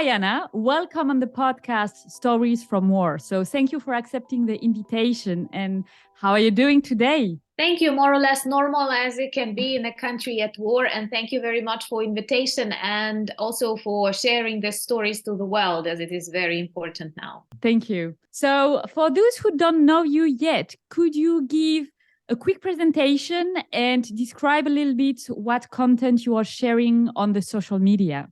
Hi, Anna. Welcome on the podcast Stories from War. So thank you for accepting the invitation. And how are you doing today? Thank you. More or less normal as it can be in a country at war. And thank you very much for invitation and also for sharing the stories to the world, as it is very important now. Thank you. So for those who don't know you yet, could you give a quick presentation and describe a little bit what content you are sharing on the social media?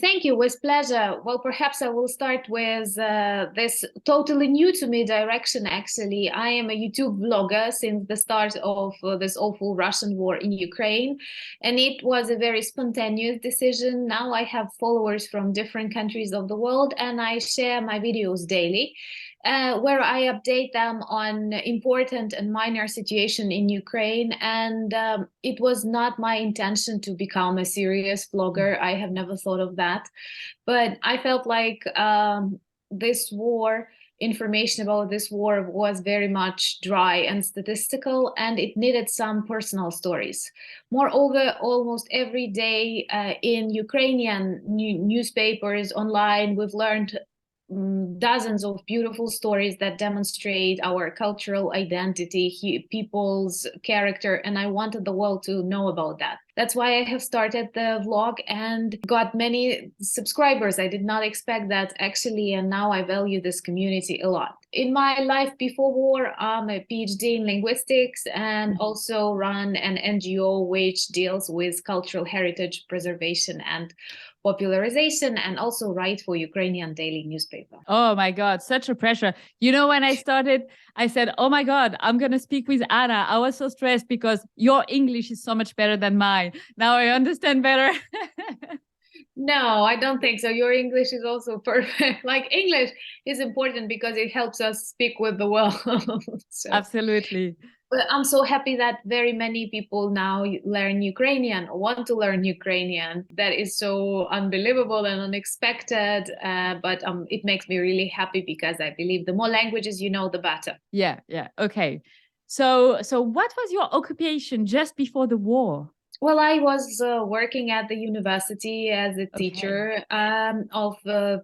Thank you, with pleasure. Well, perhaps I will start with this totally new to me direction, actually. I am a YouTube vlogger since the start of this awful Russian war in Ukraine, and it was a very spontaneous decision. Now I have followers from different countries of the world, and I share my videos daily. Where I update them on important and minor situation in Ukraine. And it was not my intention to become a serious vlogger. I have never thought of that. But I felt like this war, information about this war was very much dry and statistical, and it needed some personal stories. Moreover, almost every day in Ukrainian newspapers online, we've learned dozens of beautiful stories that demonstrate our cultural identity, people's character, and I wanted the world to know about that. That's why I have started the vlog and got many subscribers. I did not expect that, actually, and now I value this community a lot. In my life before war, I'm a PhD in linguistics and also run an NGO which deals with cultural heritage preservation and popularization, and also write for Ukrainian daily newspaper. Oh my God, such a pressure. You know, when I started, I said, oh my God, I'm going to speak with Anna. I was so stressed because your English is so much better than mine. Now I understand better. No, I don't think so. Your English is also perfect. Like, English is important because it helps us speak with the world. So. Absolutely. But I'm so happy that very many people now learn Ukrainian or want to learn Ukrainian. That is so unbelievable and unexpected. But it makes me really happy because I believe the more languages you know, the better. Yeah. Okay. So what was your occupation just before the war? Well, I was working at the university as a teacher of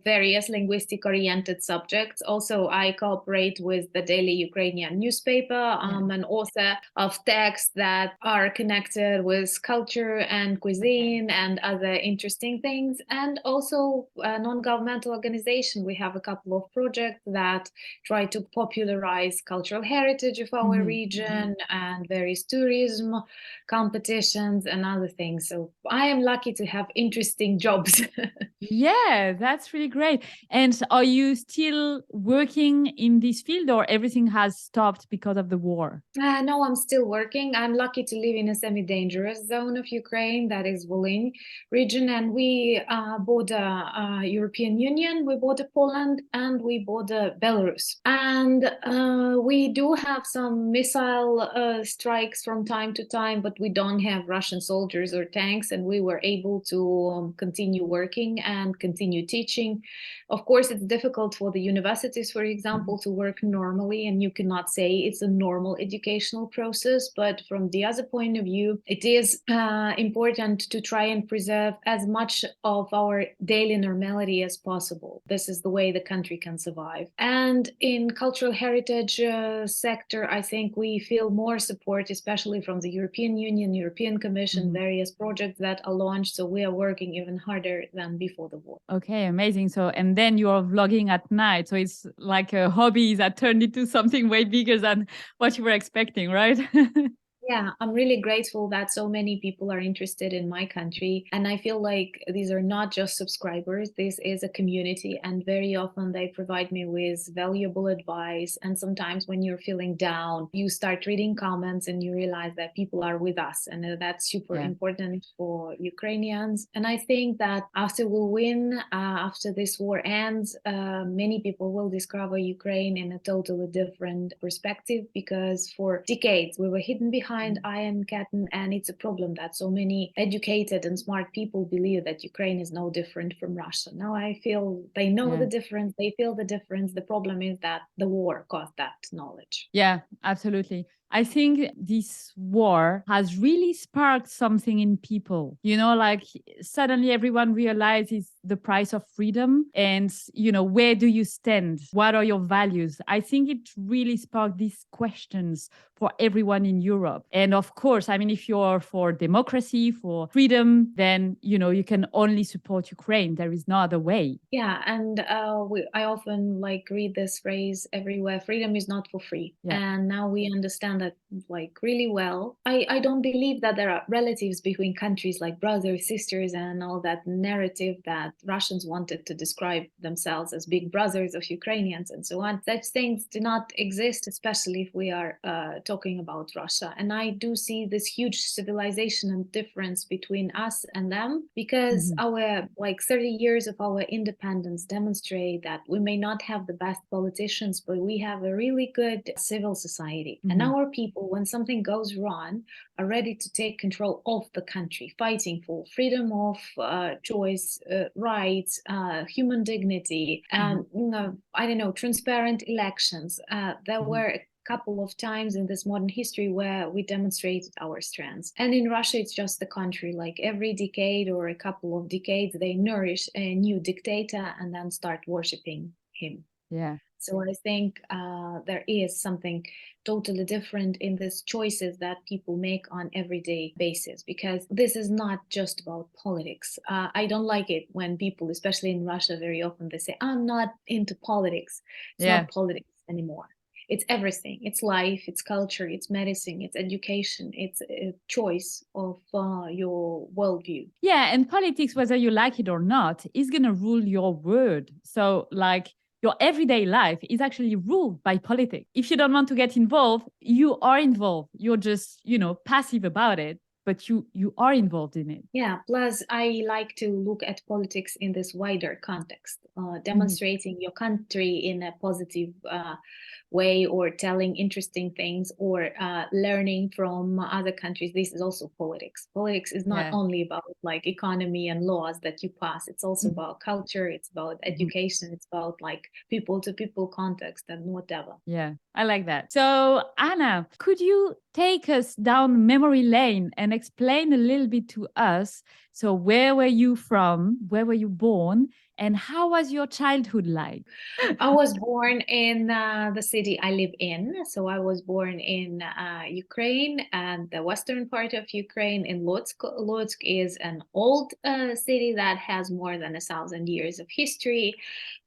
various linguistic-oriented subjects. Also, I cooperate with the daily Ukrainian newspaper. I'm an author of texts that are connected with culture and cuisine and other interesting things. And also a non-governmental organization. We have a couple of projects that try to popularize cultural heritage of our region and various tourism competitions and other things. So I am lucky to have interesting jobs. Yeah, that's really great. And are you still working in this field, or everything has stopped because of the war? No, I'm still working. I'm lucky to live in a semi-dangerous zone of Ukraine, that is Volyn region, and we border European Union, we border Poland, and we border Belarus. And we do have some missile strikes from time to time, but we don't have Russian soldiers or tanks, and we were able to continue working and continue teaching. Of course, it's difficult for the universities, for example, to work normally, and you cannot say it's a normal educational process. But from the other point of view, it is important to try and preserve as much of our daily normality as possible. This is the way the country can survive. And in cultural heritage sector, I think we feel more support, especially from the European Union, European Commission, various projects that are launched. So we are working even harder than before the war. Okay, amazing. So, and then you're vlogging at night. So it's like a hobby that turned into something way bigger than what you were expecting, right? Yeah, I'm really grateful that so many people are interested in my country. And I feel like these are not just subscribers, this is a community. And very often they provide me with valuable advice. And sometimes when you're feeling down, you start reading comments and you realize that people are with us. And that's super important for Ukrainians. And I think that after we win, after this war ends, many people will discover Ukraine in a totally different perspective, because for decades we were hidden behind Iron Curtain, and it's a problem that so many educated and smart people believe that Ukraine is no different from Russia. Now I feel they know the difference, they feel the difference. The problem is that the war caused that knowledge. Yeah, absolutely. I think this war has really sparked something in people. You know, like suddenly everyone realizes the price of freedom? And, where do you stand? What are your values? I think it really sparked these questions for everyone in Europe. And of course, I mean, if you're for democracy, for freedom, then, you can only support Ukraine. There is no other way. Yeah, and I often read this phrase everywhere: freedom is not for free. Yeah. And now we understand that really well. I don't believe that there are relatives between countries, like brothers, sisters, and all that narrative that Russians wanted to describe themselves as big brothers of Ukrainians and so on. Such things do not exist, especially if we are talking about Russia. And I do see this huge civilization and difference between us and them, because our 30 years of our independence demonstrate that we may not have the best politicians, but we have a really good civil society. And our people, when something goes wrong, are ready to take control of the country, fighting for freedom of choice, rights, human dignity, and I don't know, transparent elections. There were a couple of times in this modern history where we demonstrated our strengths. And in Russia, it's just the country. Like every decade or a couple of decades, they nourish a new dictator and then start worshiping him. Yeah. So I think there is something totally different in these choices that people make on everyday basis, because this is not just about politics. I don't like it when people, especially in Russia, very often they say, I'm not into politics. It's not politics anymore. It's everything. It's life, it's culture, it's medicine, it's education, it's a choice of your worldview. Yeah, and politics, whether you like it or not, is going to rule your world. So your everyday life is actually ruled by politics. If you don't want to get involved, you are involved. You're just, passive about it, but you are involved in it. Yeah, plus I like to look at politics in this wider context, demonstrating your country in a positive way, or telling interesting things, or learning from other countries. This is also politics. Politics is not only about economy and laws that you pass. It's also about culture. It's about education. It's about people to people context and whatever. Yeah, I like that. So Anna, could you take us down memory lane and explain a little bit to us? So where were you from? Where were you born? And how was your childhood like? I was born in the city I live in. So I was born in Ukraine, and the western part of Ukraine, in Lutsk. Lutsk is an old city that has more than 1,000 years of history.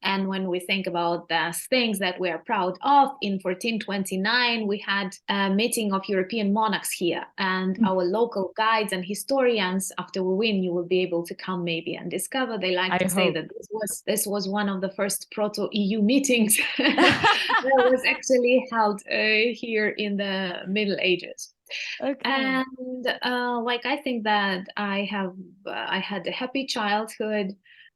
And when we think about the things that we are proud of, in 1429, we had a meeting of European monarchs here, and our local guides and historians, after we win, you will be able to come maybe and discover. They like to say that this was one of the first proto-EU meetings that was actually held here in the Middle Ages. Okay. And I think that I had a happy childhood.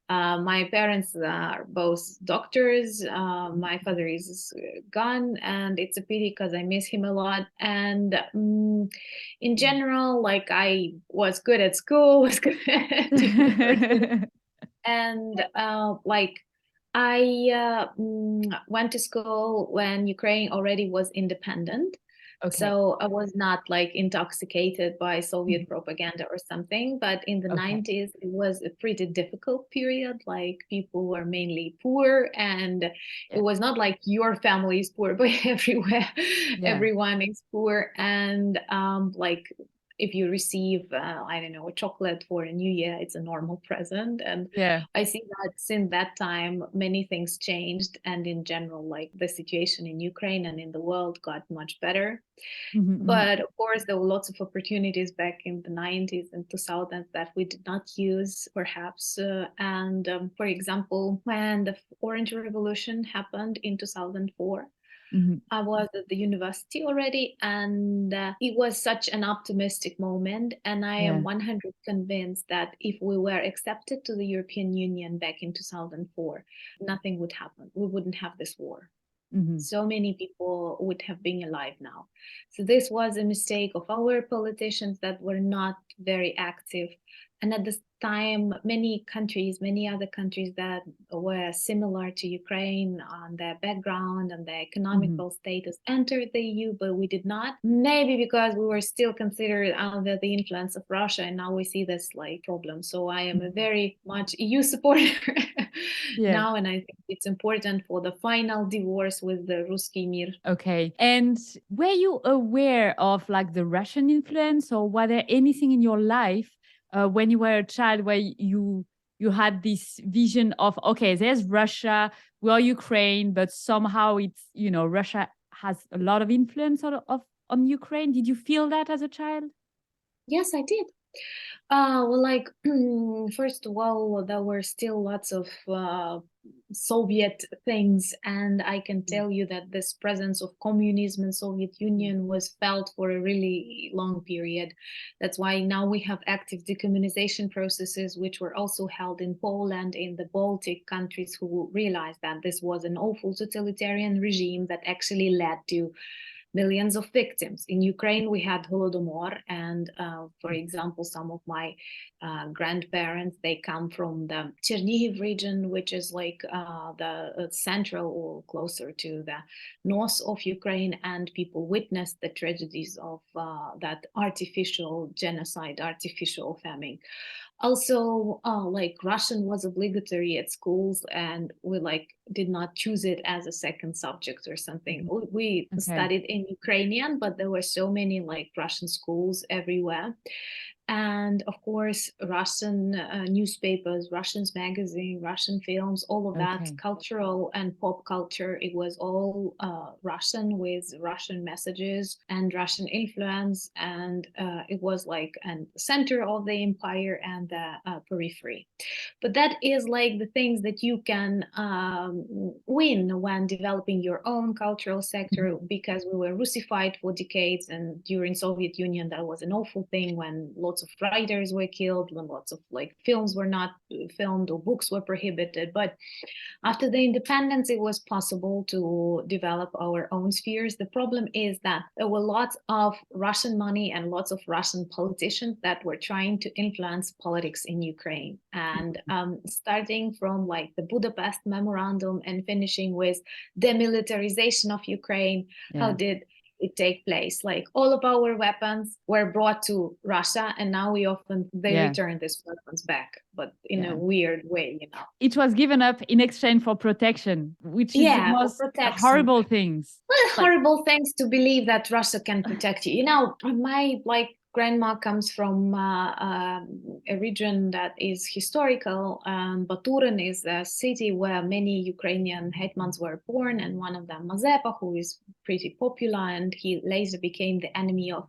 My parents are both doctors. My father is gone, and it's a pity because I miss him a lot. And in general, I was good at school, was good at and I went to school when Ukraine already was independent. Okay. So I was not intoxicated by Soviet propaganda or something, but in the 90s, it was a pretty difficult period. People were mainly poor, and it was not like your family is poor, but everywhere, everyone is poor. And if you receive, I don't know, a chocolate for a new year, it's a normal present. And I see that since that time, many things changed. And in general, the situation in Ukraine and in the world got much better. But of course, there were lots of opportunities back in the 90s and 2000s that we did not use, perhaps. For example, when the Orange Revolution happened in 2004, I was at the university already, and it was such an optimistic moment. And I am 100% convinced that if we were accepted to the European Union back in 2004, nothing would happen. We wouldn't have this war. So many people would have been alive now. So this was a mistake of our politicians that were not very active And at this time, many other countries that were similar to Ukraine on their background and their economical status entered the EU, but we did not. Maybe because we were still considered under the influence of Russia, and now we see this like problem. So I am a very much EU supporter now, and I think it's important for the final divorce with the Ruski Mir. Okay. And were you aware of like the Russian influence, or was there anything in your life when you were a child where you had this vision of, okay, there's Russia, we are Ukraine, but somehow it's, Russia has a lot of influence on Ukraine. Did you feel that as a child? Yes, I did. First of all, there were still lots of Soviet things, and I can tell you that this presence of communism and Soviet Union was felt for a really long period. That's why now we have active decommunization processes, which were also held in Poland, in the Baltic countries, who realized that this was an awful totalitarian regime that actually led to millions of victims. In Ukraine, we had Holodomor, and for example, some of my grandparents, they come from the Chernihiv region, which is like the central or closer to the north of Ukraine, and people witnessed the tragedies of that artificial genocide, artificial famine. Also, Russian was obligatory at schools, and we did not choose it as a second subject or something. We studied in Ukrainian, but there were so many Russian schools everywhere. And of course, Russian newspapers, Russian magazine, Russian films, all of that cultural and pop culture, it was all Russian, with Russian messages and Russian influence. And it was like a center of the empire and the periphery. But that is the things that you can win when developing your own cultural sector, because we were Russified for decades, and during Soviet Union that was an awful thing, when lots of writers were killed, when lots of films were not filmed or books were prohibited. But after the independence, it was possible to develop our own spheres. The problem is that there were lots of Russian money and lots of Russian politicians that were trying to influence politics in Ukraine. And starting from the Budapest Memorandum and finishing with demilitarization of Ukraine, how did it take place? All of our weapons were brought to Russia, and now they return these weapons back, but in a weird way, It was given up in exchange for protection, which is the most horrible things. Well, horrible things to believe that Russia can protect you. My grandma comes from a region that is historical. Baturin is a city where many Ukrainian hetmans were born, and one of them, Mazepa, who is pretty popular, and he later became the enemy of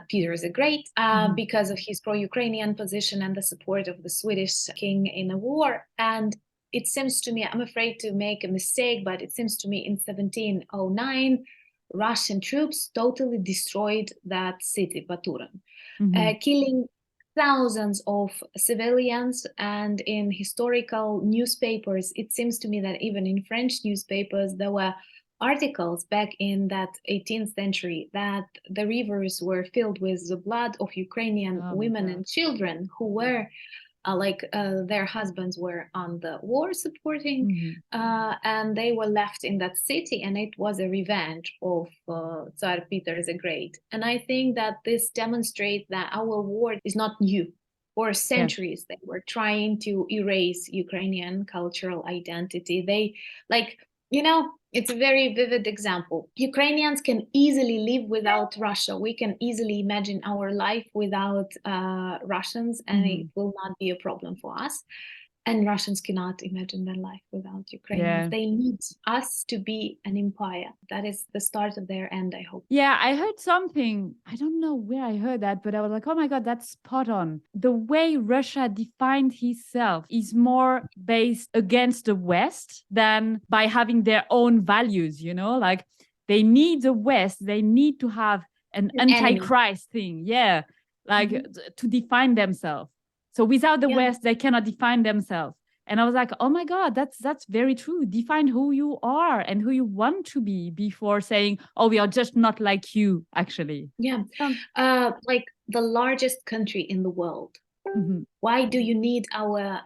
Peter the Great because of his pro-Ukrainian position and the support of the Swedish king in a war. And it seems to me, I'm afraid to make a mistake, but it seems to me in 1709, Russian troops totally destroyed that city, Baturin, killing thousands of civilians. And in historical newspapers, it seems to me that even in French newspapers, there were articles back in that 18th century that the rivers were filled with the blood of Ukrainian women and children who were their husbands were on the war supporting, and they were left in that city, and it was a revenge of Tsar Peter the Great. And I think that this demonstrates that our war is not new. For centuries, they were trying to erase Ukrainian cultural identity. They it's a very vivid example. Ukrainians can easily live without Russia. We can easily imagine our life without Russians, and it will not be a problem for us. And Russians cannot imagine their life without Ukrainians. They need us to be an empire. That is the start of their end, I hope. Yeah, I heard something. I don't know where I heard that, but I was like, oh my God, that's spot on. The way Russia defined itself is more based against the West than by having their own values, they need the West. They need to have an antichrist thing. Yeah, to define themselves. So without the West, they cannot define themselves. And I was like, oh my God, that's very true. Define who you are and who you want to be before saying, oh, we are just not like you, actually. Yeah. The largest country in the world Mhm. Why do you need our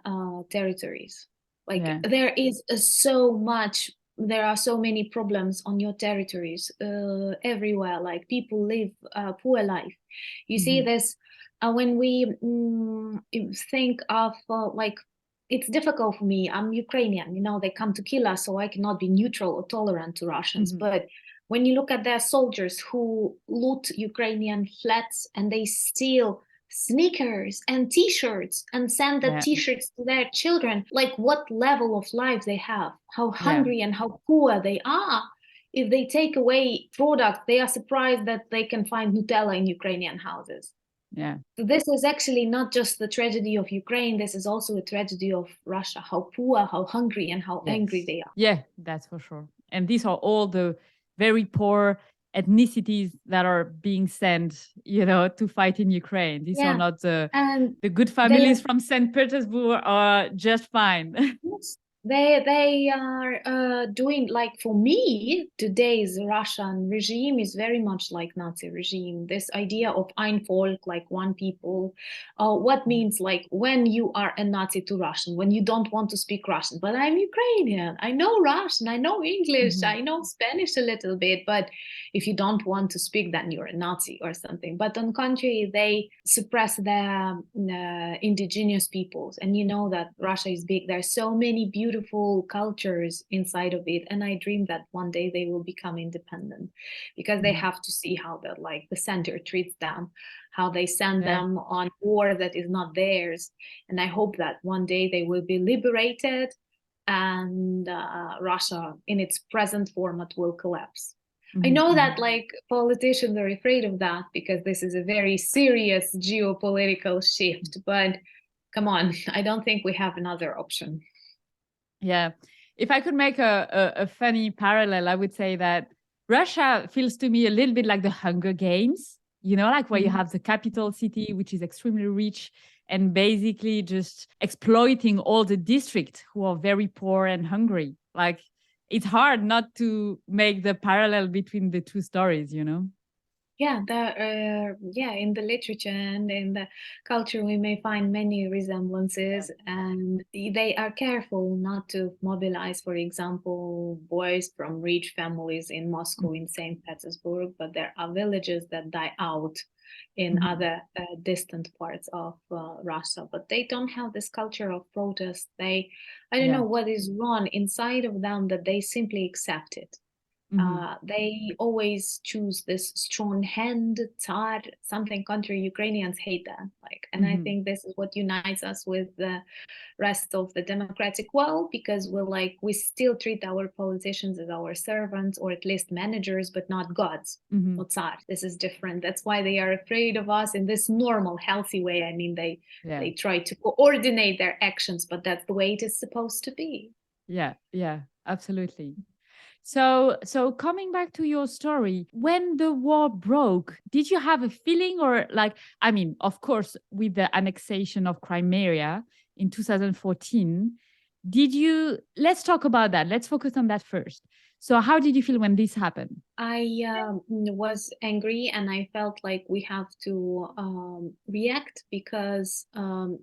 territories? Like Yeah. there is so much, there are so many problems on your territories everywhere. Like people live a poor life. You see Mhm. this when we think of like, it's difficult for me. I'm Ukrainian, you know, they come to kill us, so I cannot be neutral or tolerant to Russians. Mhm. But when you look at their soldiers who loot Ukrainian flats and they steal sneakers and t-shirts and send the Yeah. t-shirts to their children, like what level of life they have, how Yeah. hungry and how poor they are. If they take away products, they are surprised that they can find Nutella in Ukrainian houses. Yeah. So this is actually not just the tragedy of Ukraine, this is also a tragedy of Russia, how poor, how hungry, and how angry Yes. they are. Yeah, that's for sure. And these are all the very poor ethnicities that are being sent, to fight in Ukraine. These are Yeah. not And the good they families from St. Petersburg are just fine. yes, they are doing, like, for me, today's Russian regime is very much like Nazi regime. This idea of ein Volk, like one people, what means, like, when you are a Nazi to Russian, when you don't want to speak Russian, but I'm Ukrainian, I know Russian, I know English, Mhm. I know Spanish a little bit, but if you don't want to speak, then you're a Nazi or something. But on contrary, they suppress their indigenous peoples. And you know that Russia is big. There's so many beautiful cultures inside of it. And I dream that one day they will become independent, because they Mhm. have to see how the center treats them, how they send Yeah. them on war that is not theirs. And I hope that one day they will be liberated and Russia in its present format will collapse. I Mhm. know that, Mhm. like, politicians are afraid of that because this is a very serious geopolitical shift, but come on, I don't think we have another option. Yeah. If I could make a funny parallel, I would say that Russia feels to me a little bit like the Hunger Games, like where you Mhm. have the capital city, which is extremely rich and basically just exploiting all the districts who are very poor and hungry. Like it's hard not to make the parallel between the two stories. Yeah, in the literature and in the culture, we may find many resemblances, and they are careful not to mobilize, for example, boys from rich families in Moscow, in St. Petersburg, but there are villages that die out in Mhm. other distant parts of Russia, but they don't have this culture of protest. I don't Yeah. know what is wrong inside of them that they simply accept it. Mhm. They always choose this strong hand, Tsar, something country. Ukrainians hate that. Like, and I Mhm. think this is what unites us with the rest of the democratic world, because we still treat our politicians as our servants, or at least managers, but not gods Mhm. or Tsar. This is different. That's why they are afraid of us in this normal, healthy way. I mean, Yeah. they try to coordinate their actions, but that's the way it is supposed to be. Yeah. Yeah. Absolutely. So coming back to your story, when the war broke, did you have a feeling or like, I mean, of course, with the annexation of Crimea in 2014, let's talk about that. Let's focus on that first. So how did you feel when this happened? I was angry, and I felt like we have to react, because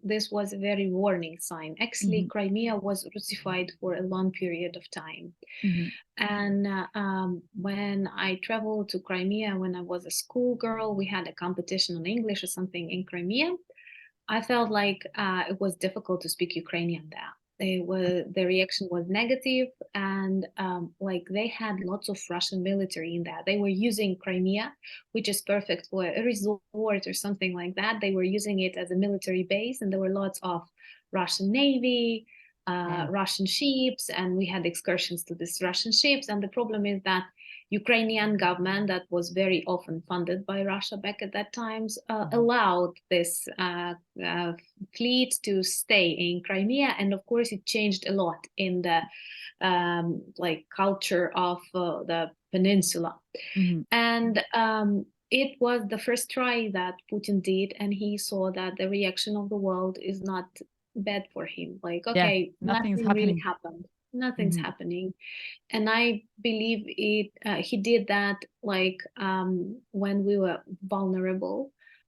this was a very warning sign. Actually, Hmm. Crimea was Russified for a long period of time. Hmm. And when I traveled to Crimea when I was a schoolgirl, we had a competition on English or something in Crimea. I felt like it was difficult to speak Ukrainian there. The reaction was negative, and like they had lots of Russian military in there. They were using Crimea, which is perfect for a resort or something like that. They were using it as a military base, and there were lots of Russian Navy, Yeah. Russian ships, and we had excursions to these Russian ships. And the problem is that Ukrainian government, that was very often funded by Russia back at that times, Mhm. allowed this fleet to stay in Crimea, and of course it changed a lot in the like culture of the peninsula. Mhm. And it was the first try that Putin did, and he saw that the reaction of the world is not bad for him. Like, Yeah. okay, Nothing's nothing really happening. happened. Nothing's Hmm. happening. And I believe it. He did that like when we were vulnerable.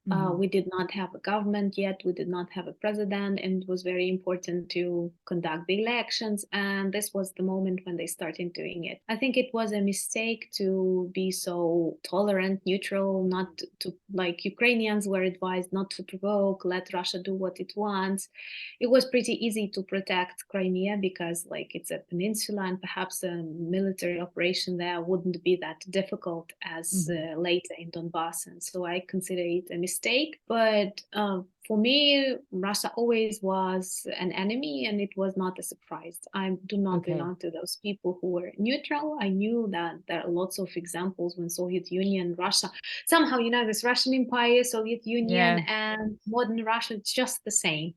We did not have a government yet. We did not have a president, and it was very important to conduct the elections. And this was the moment when they started doing it. I think it was a mistake to be so tolerant, neutral, not to, like Ukrainians were advised not to provoke, let Russia do what it wants. It was pretty easy to protect Crimea because like it's a peninsula and perhaps a military operation there wouldn't be that difficult as later in Donbass. And so I consider it a mistake. But for me, Russia always was an enemy, and it was not a surprise. I do not belong to those people who were neutral. I knew that there are lots of examples when Soviet Union, Russia, somehow, this Russian Empire, Soviet Union, and modern Russia, it's just the same.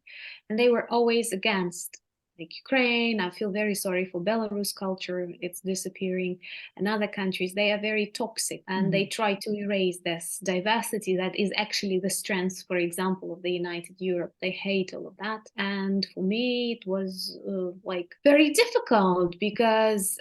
And they were always against, like Ukraine. I feel very sorry for Belarus culture. It's disappearing. And other countries, they are very toxic, and they try to erase this diversity that is actually the strength, for example, of the United Europe. They hate all of that. And for me, it was like very difficult because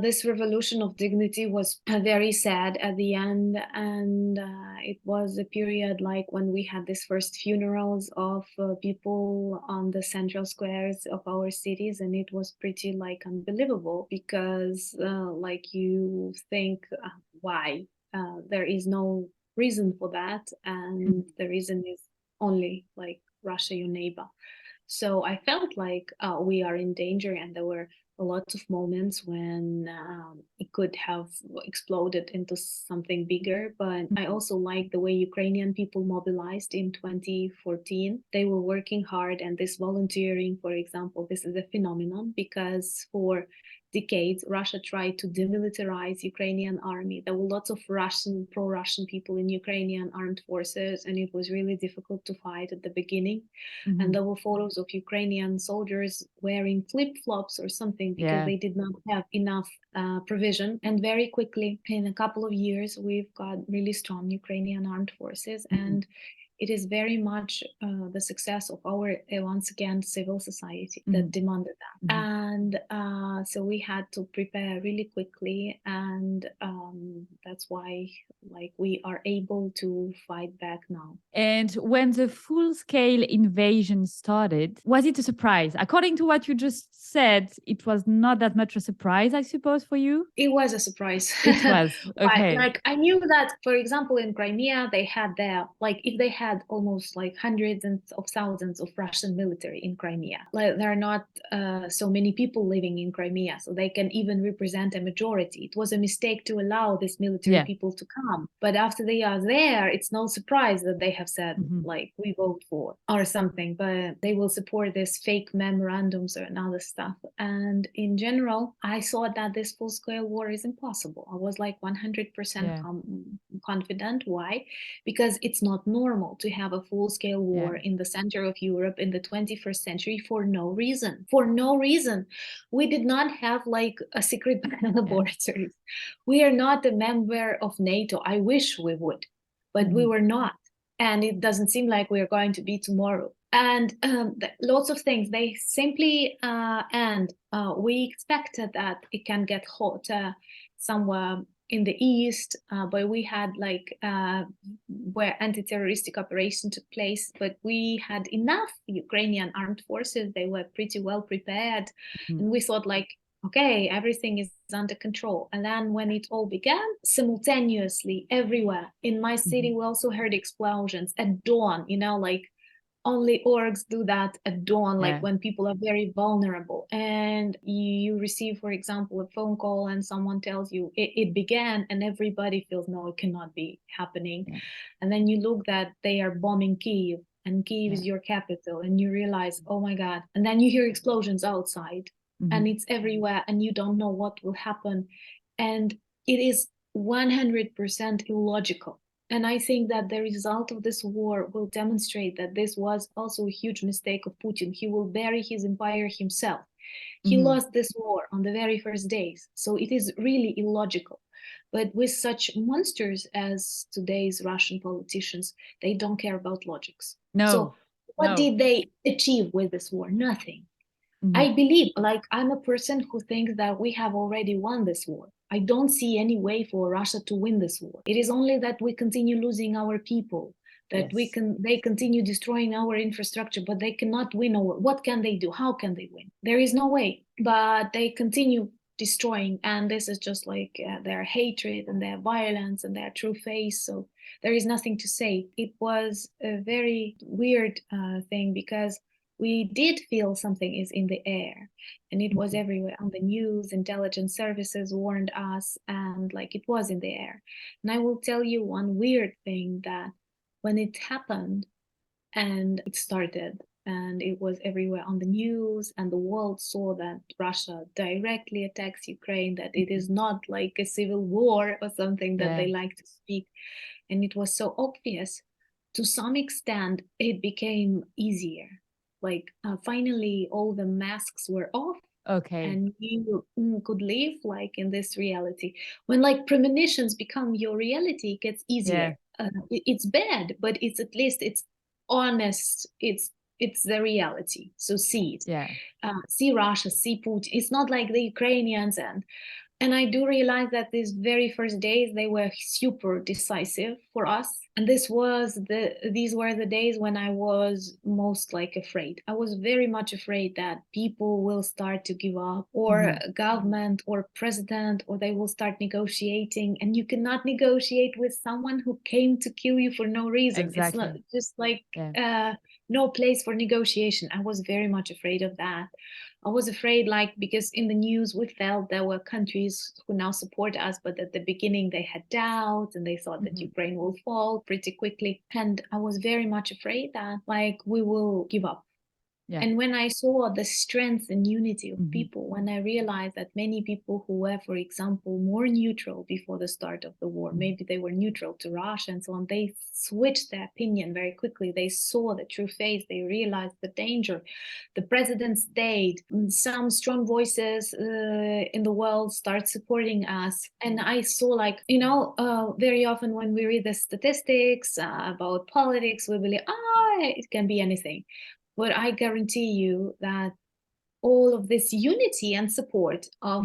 this revolution of dignity was very sad at the end. And it was a period like when we had these first funerals of people on the central squares of our cities, and it was pretty like unbelievable because like you think why there is no reason for that, and the reason is only like Russia, your neighbor. So I felt like we are in danger, and there were a lot of moments when it could have exploded into something bigger. But I also like the way Ukrainian people mobilized in 2014. They were working hard, and this volunteering, for example, this is a phenomenon because for decades, Russia tried to demilitarize Ukrainian army. There were lots of pro-Russian people in Ukrainian armed forces, and it was really difficult to fight at the beginning. And there were photos of Ukrainian soldiers wearing flip-flops or something because they did not have enough provision. And very quickly, in a couple of years, we've got really strong Ukrainian armed forces. And it is very much the success of our, once again, civil society that demanded that. And so we had to prepare really quickly. And that's why like we are able to fight back now. And when the full-scale invasion started, was it a surprise? According to what you just said, it was not that much a surprise, I suppose, for you? It was a surprise. It was, okay. Like I knew that, for example, in Crimea, they had their, like if they had almost like hundreds of thousands of Russian military in Crimea. Like there are not so many people living in Crimea, so they can even represent a majority. It was a mistake to allow this military people to come. But after they are there, it's no surprise that they have said, like, we vote for or something, but they will support this fake memorandums and other stuff. And in general, I thought that this full-scale war is impossible. I was like 100% confident. Why? Because it's not normal to have a full-scale war in the center of Europe in the 21st century for no reason. For no reason. We did not have like a secret laboratories. We are not a member of NATO. I wish we would, but we were not. And it doesn't seem like we're going to be tomorrow. And lots of things, they simply we expected that it can get hotter somewhere in the east, but we had like where anti-terroristic operation took place, but we had enough Ukrainian armed forces. They were pretty well prepared, and we thought like, okay, everything is under control. And then when it all began, simultaneously everywhere in my city, we also heard explosions at dawn, like only orgs do that at dawn, like when people are very vulnerable. And you receive, for example, a phone call and someone tells you it began, and everybody feels, no, it cannot be happening. And then you look that they are bombing Kyiv, and Kyiv is your capital, and you realize, oh my God. And then you hear explosions outside, and it's everywhere, and you don't know what will happen. And it is 100% illogical. And I think that the result of this war will demonstrate that this was also a huge mistake of Putin. He will bury his empire himself. He lost this war on the very first days. So it is really illogical. But with such monsters as today's Russian politicians, they don't care about logics. No. So what did they achieve with this war? Nothing. I believe, like, I'm a person who thinks that we have already won this war. I don't see any way for Russia to win this war. It is only that we continue losing our people, that Yes. they continue destroying our infrastructure, but they cannot win over. What can they do? How can they win? There is no way, but they continue destroying, and this is just like their hatred and their violence and their true face. So there is nothing to say. It was a very weird thing, because we did feel something is in the air, and it was everywhere on the news. Intelligence services warned us, and like it was in the air. And I will tell you one weird thing, that when it happened and it started and it was everywhere on the news, and the world saw that Russia directly attacks Ukraine, that it is not like a civil war or something that they like to speak, and it was so obvious, to some extent it became easier. Like finally all the masks were off, Okay. and you could live like in this reality. When like premonitions become your reality, it gets easier. It's bad, but it's at least it's honest. It's the reality. So see it. Yeah. See Russia, see Putin. It's not like the Ukrainians, and I do realize that these very first days, they were super decisive for us. And these were the days when I was most like afraid. I was very much afraid that people will start to give up, or government or president, or they will start negotiating. And you cannot negotiate with someone who came to kill you for no reason. Exactly. It's not just like no place for negotiation. I was very much afraid of that. I was afraid, like, because in the news we felt there were countries who now support us, but at the beginning they had doubts and they thought that Ukraine will fall pretty quickly. And I was very much afraid that, like, we will give up. Yeah. And when I saw the strength and unity of people, when I realized that many people who were, for example, more neutral before the start of the war, maybe they were neutral to Russia and so on, they switched their opinion very quickly. They saw the true face. They realized the danger. The president stayed. Some strong voices in the world start supporting us. And I saw, like, very often when we read the statistics about politics, we believe, it can be anything. But I guarantee you that all of this unity and support of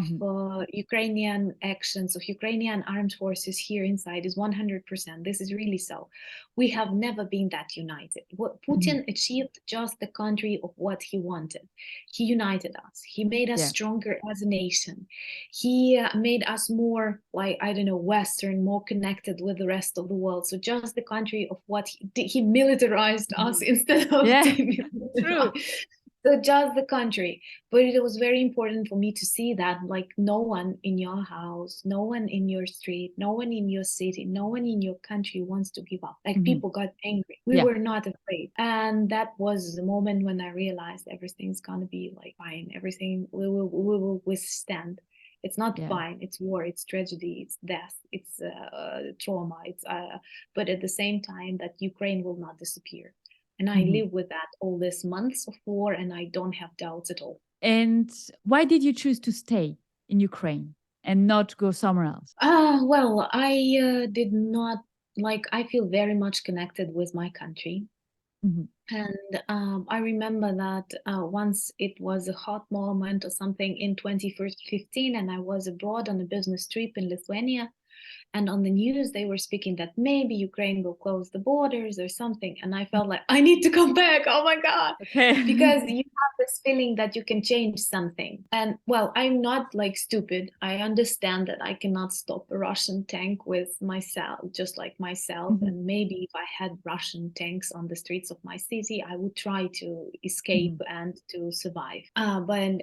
Ukrainian actions, of Ukrainian armed forces here inside is 100%. This is really so. We have never been that united. What Putin achieved just the country of what he wanted. He united us. He made us stronger as a nation. He made us more, like, I don't know, Western, more connected with the rest of the world. So just the country of what he did. He militarized us instead of True. So just the country. But it was very important for me to see that, like, no one in your house, no one in your street, no one in your city, no one in your country wants to give up. Like, people got angry. We were not afraid. And that was the moment when I realized everything's gonna be like fine. Everything we will withstand. It's not fine. It's war. It's tragedy. It's death. It's trauma. It's but at the same time, that Ukraine will not disappear. And I live with that all these months of war, and I don't have doubts at all. And why did you choose to stay in Ukraine and not go somewhere else? Well, I did not, like, I feel very much connected with my country. And I remember that once it was a hot moment or something in 2015, and I was abroad on a business trip in Lithuania. And on the news, they were speaking that maybe Ukraine will close the borders or something. And I felt like, I need to come back. Oh my God. Okay. Because you have this feeling that you can change something. And well, I'm not like stupid. I understand that I cannot stop a Russian tank with myself, just like myself. And maybe if I had Russian tanks on the streets of my city, I would try to escape and to survive. But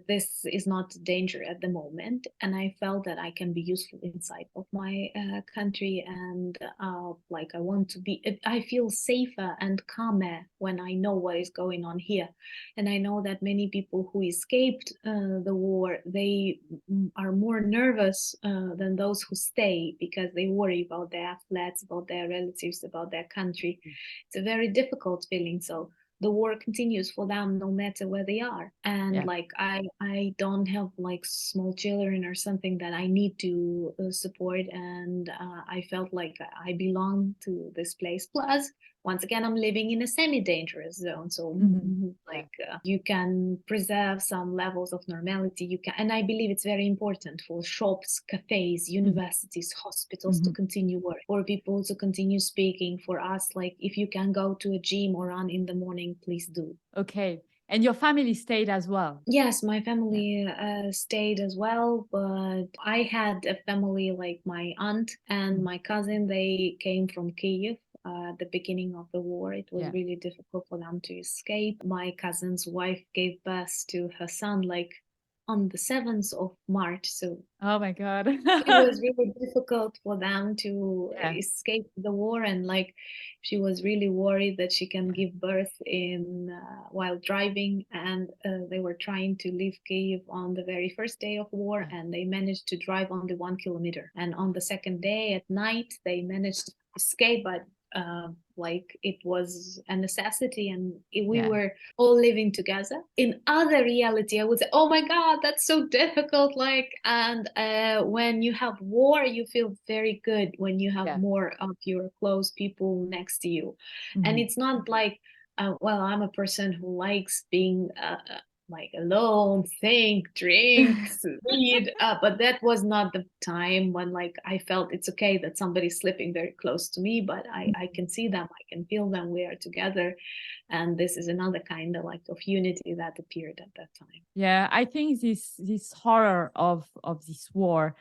this is not danger at the moment. And I felt that I can be useful inside of my country, and like, I want to be, I feel safer and calmer when I know what is going on here. And I know that many people who escaped the war, they are more nervous than those who stay, because they worry about their flats, about their relatives, about their country. It's a very difficult feeling. So the war continues for them no matter where they are. And like, I don't have like small children or something that I need to support. And I felt like I belong to this place. Plus, once again, I'm living in a semi-dangerous zone. So you can preserve some levels of normality. You can, and I believe it's very important for shops, cafes, universities, hospitals to continue work, for people to continue speaking, for us, like if you can go to a gym or run in the morning, please do. Okay. And your family stayed as well? Yes, my family stayed as well, but I had a family like my aunt and my cousin. They came from Kyiv at the beginning of the war. It was really difficult for them to escape. My cousin's wife gave birth to her son like on the 7th of March. So oh my God. it was really difficult for them to escape the war, and like she was really worried that she can give birth in while driving, and they were trying to leave Kyiv on the very first day of war, and they managed to drive only 1 kilometer, and on the second day at night they managed to escape, but like it was a necessity, and we were all living together. In other reality, I would say, oh my God, that's so difficult. Like, and when you have war, you feel very good when you have more of your close people next to you. And it's not like, well, I'm a person who likes being like alone, think, drink, read, but that was not the time when like I felt it's okay that somebody's sleeping very close to me, but I can see them, I can feel them, we are together, and this is another kind of like of unity that appeared at that time. Yeah, I think this horror of this war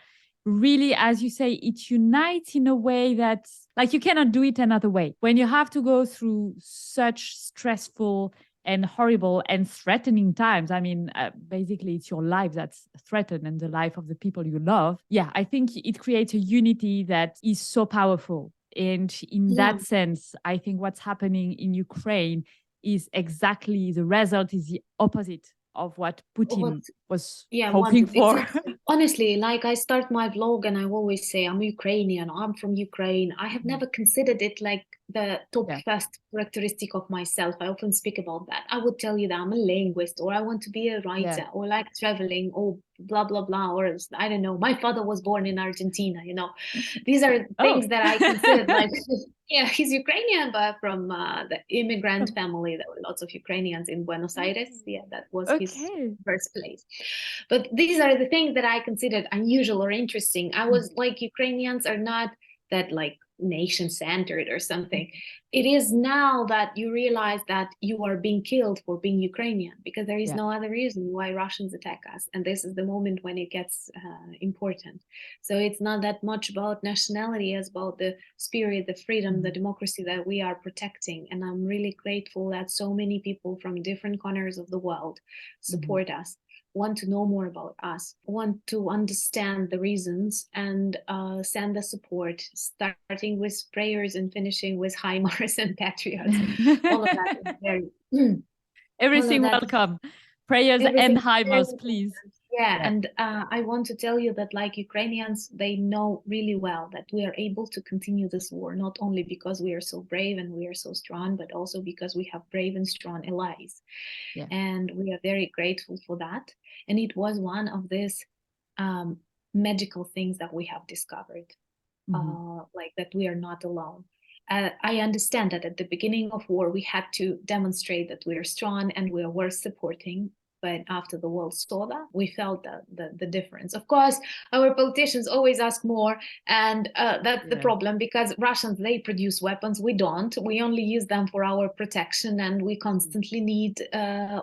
really, as you say, it unites in a way that like you cannot do it another way. When you have to go through such stressful and horrible and threatening times, I mean, basically it's your life that's threatened and the life of the people you love. Yeah, I think it creates a unity that is so powerful. And in that sense, I think what's happening in Ukraine is exactly the result is the opposite of what Putin was hoping for. Exactly. Honestly, like I start my vlog and I always say I'm Ukrainian, I'm from Ukraine. I have never considered it like the top first characteristic of myself. I often speak about that. I would tell you that I'm a linguist, or I want to be a writer, or like traveling, or blah, blah, blah, or I don't know. My father was born in Argentina, you know. These are things that I considered like, yeah, he's Ukrainian, but from the immigrant family. There were lots of Ukrainians in Buenos Aires. Yeah, that was his birthplace. But these are the things that I considered unusual or interesting. I was like, Ukrainians are not that like nation-centered or something. It is now that you realize that you are being killed for being Ukrainian, because there is no other reason why Russians attack us. And this is the moment when it gets important. So it's not that much about nationality as about the spirit, the freedom, the democracy that we are protecting. And I'm really grateful that so many people from different corners of the world support us, want to know more about us, want to understand the reasons, and send the support, starting with prayers and finishing with HIMARS and Patriots. All of that is very... Everything welcome. Prayers and HIMARS, please. Yeah, and I want to tell you that like Ukrainians, they know really well that we are able to continue this war, not only because we are so brave and we are so strong, but also because we have brave and strong allies. And we are very grateful for that. And it was one of these magical things that we have discovered, like that we are not alone. I understand that at the beginning of war, we had to demonstrate that we are strong and we are worth supporting. But after the world saw that, we felt the difference. Of course, our politicians always ask more, and that's the problem, because Russians, they produce weapons, we don't. We only use them for our protection, and we constantly need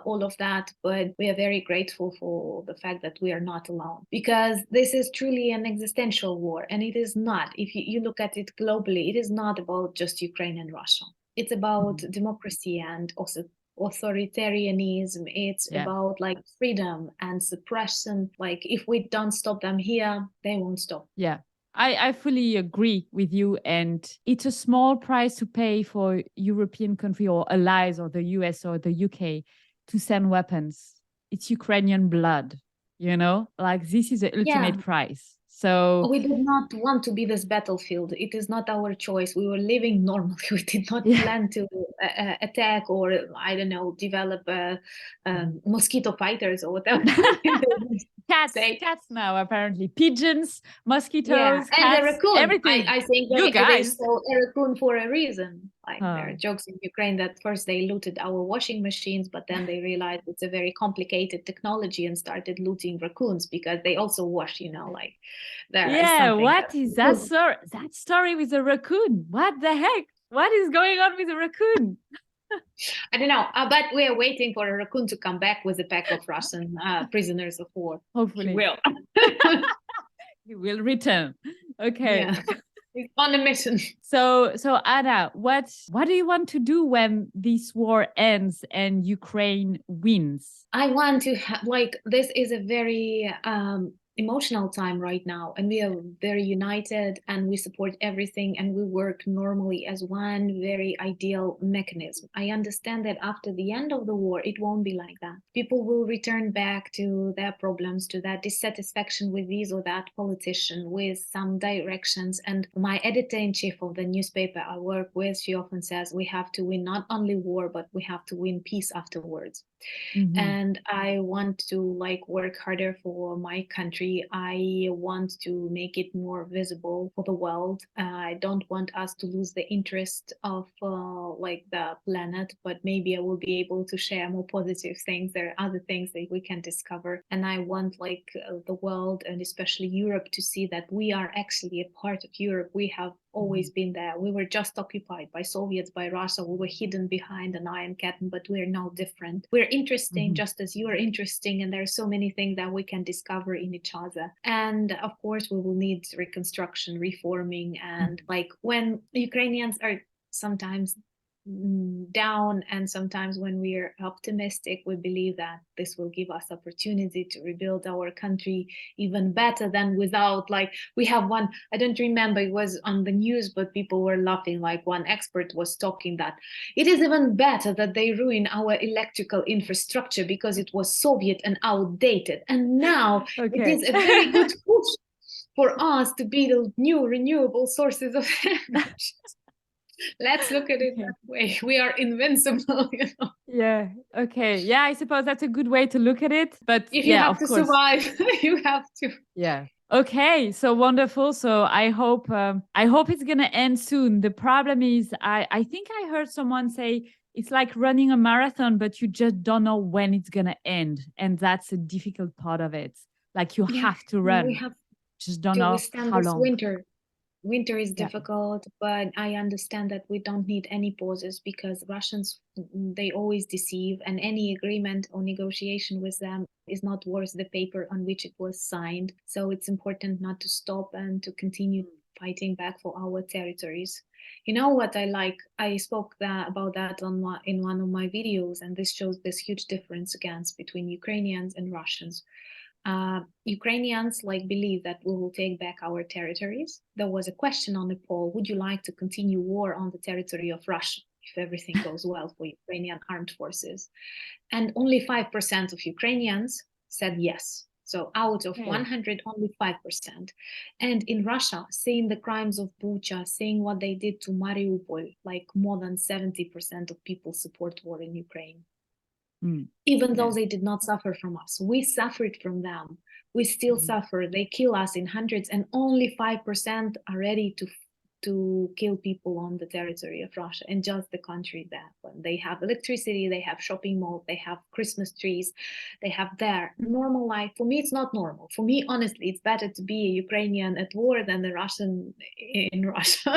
all of that. But we are very grateful for the fact that we are not alone, because this is truly an existential war, and it is not. If you look at it globally, it is not about just Ukraine and Russia. It's about democracy and also authoritarianism. It's about like freedom and suppression. Like if we don't stop them here, they won't stop. Yeah, I fully agree with you. And it's a small price to pay for European country or allies or the US or the UK to send weapons. It's Ukrainian blood, you know, like this is the ultimate price. So we did not want to be this battlefield. It is not our choice. We were living normally. We did not plan to attack, or I don't know, develop mosquito fighters or whatever. Cats now, apparently. Pigeons, Yeah, mosquitoes, and the cats, raccoon. everything. I think You they guys. stole a raccoon for a reason. Like there are Oh. jokes in Ukraine that first they looted our washing machines, but then they realized it's a very complicated technology and started looting raccoons because they also wash, like there is Yeah, something what that is that story? That story with the raccoon? What the heck? What is going on with the raccoon? I don't know, but we are waiting for a raccoon to come back with a pack of Russian prisoners of war. Hopefully. He will. He will return. Okay. Yeah. He's on a mission. So Anna, what do you want to do when this war ends and Ukraine wins? I want to this is a very emotional time right now, and we are very united, and we support everything, and we work normally as one very ideal mechanism. I understand that after the end of the war, it won't be like that. People will return back to their problems, to that dissatisfaction with this or that politician, with some directions. And my editor-in-chief of the newspaper I work with, she often says, we have to win not only war, but we have to win peace afterwards. Mm-hmm. And I want to work harder for my country. I want to make it more visible for the world. I don't want us to lose the interest of the planet, but maybe I will be able to share more positive things. There are other things that we can discover, and I want the world, and especially Europe, to see that we are actually a part of Europe. We have always been there. We were just occupied by Soviets, by Russia. We were hidden behind an iron curtain, but we're now different. We're interesting, just as you are interesting, and there are so many things that we can discover in each other. And of course, we will need reconstruction, reforming, and when Ukrainians are sometimes down, and sometimes when we are optimistic, we believe that this will give us opportunity to rebuild our country even better than without. We have one, I don't remember, it was on the news, but people were laughing. One expert was talking that it is even better that they ruin our electrical infrastructure because it was Soviet and outdated, and now it is a very good push for us to build new renewable sources of energy. Let's look at it that way. We are invincible, Yeah. Okay. Yeah, I suppose that's a good way to look at it. But if you have to survive, you have to. Yeah. Okay. So wonderful. So I hope it's gonna end soon. The problem is, I think I heard someone say it's like running a marathon, but you just don't know when it's gonna end, and that's a difficult part of it. You have to run. We have just don't to know withstand how this long. Winter is difficult, but I understand that we don't need any pauses, because Russians, they always deceive, and any agreement or negotiation with them is not worth the paper on which it was signed. So it's important not to stop and to continue fighting back for our territories. You know what I like? I spoke about that in one of my videos, and this shows this huge difference between Ukrainians and Russians. Ukrainians believe that we will take back our territories. There was a question on the poll: would you like to continue war on the territory of Russia if everything goes well for Ukrainian armed forces? And only 5% of Ukrainians said yes. So out of 100, only 5%. And in Russia, seeing the crimes of Bucha, seeing what they did to Mariupol, more than 70% of people support war in Ukraine. Even though they did not suffer from us, we suffered from them. We still suffer. They kill us in hundreds, and only 5% are ready to kill people on the territory of Russia, and just the country that they have electricity, they have shopping malls, they have Christmas trees, they have their normal life. For me, it's not normal. For me, honestly, it's better to be a Ukrainian at war than a Russian in Russia.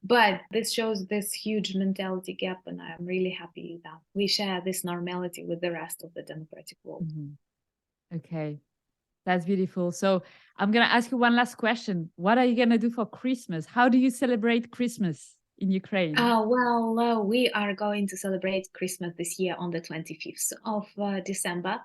But this shows this huge mentality gap, and I'm really happy that we share this normality with the rest of the democratic world. Okay. That's beautiful. So I'm going to ask you one last question. What are you going to do for Christmas? How do you celebrate Christmas in Ukraine? Well, we are going to celebrate Christmas this year on the 25th of December.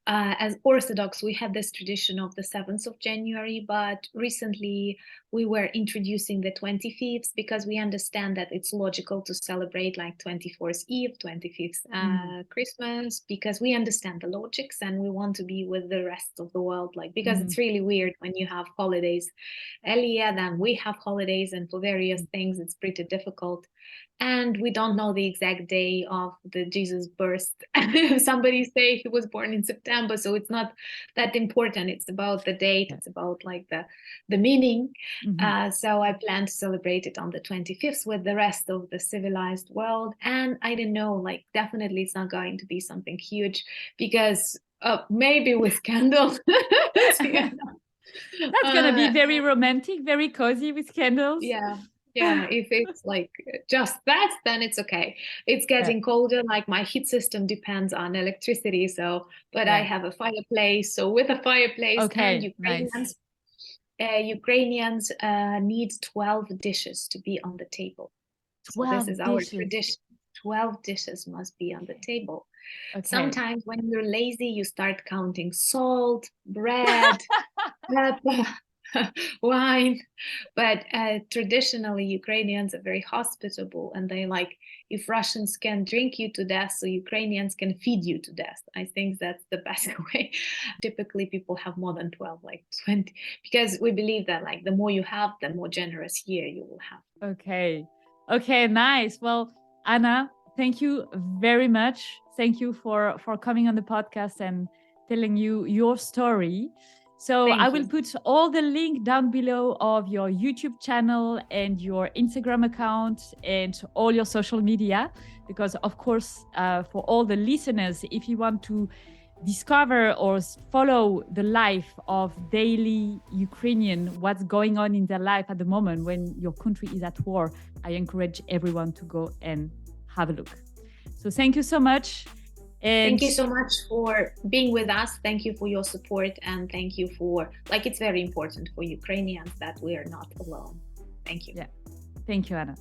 As Orthodox, we have this tradition of the 7th of January, but recently we were introducing the 25th because we understand that it's logical to celebrate like 24th Eve, 25th Christmas, because we understand the logics and we want to be with the rest of the world, like, because it's really weird when you have holidays earlier than we have holidays, and for various things it's pretty difficult. And we don't know the exact day of the Jesus birth. Somebody say he was born in September, so it's not that important. It's about the date. It's about like the meaning. So I plan to celebrate it on the 25th with the rest of the civilized world. And I don't know, like, definitely it's not going to be something huge, because maybe with candles. That's gonna be very romantic, very cozy with candles. Yeah, if it's like just that, then it's okay. It's getting colder, like my heat system depends on electricity, so but I have a fireplace. So with a fireplace, and Ukrainians need 12 dishes to be on the table. So this is our tradition. 12 dishes must be on the table. Sometimes when you're lazy, you start counting salt, bread, pepper, wine. But traditionally, Ukrainians are very hospitable, and they like, if Russians can drink you to death, so Ukrainians can feed you to death. I think that's the best way. Typically, people have more than 12, like 20, because we believe that like the more you have, the more generous year you will have. Okay, nice. Well, Anna, thank you very much. Thank you for coming on the podcast and telling your story. So I will put all the link down below of your YouTube channel and your Instagram account and all your social media, because of course, for all the listeners, if you want to discover or follow the life of daily Ukrainian, what's going on in their life at the moment when your country is at war, I encourage everyone to go and have a look. So thank you so much. And thank you so much for being with us. Thank you for your support, and thank you for, like, it's very important for Ukrainians that we are not alone. Thank you. Yeah. Thank you, Anna.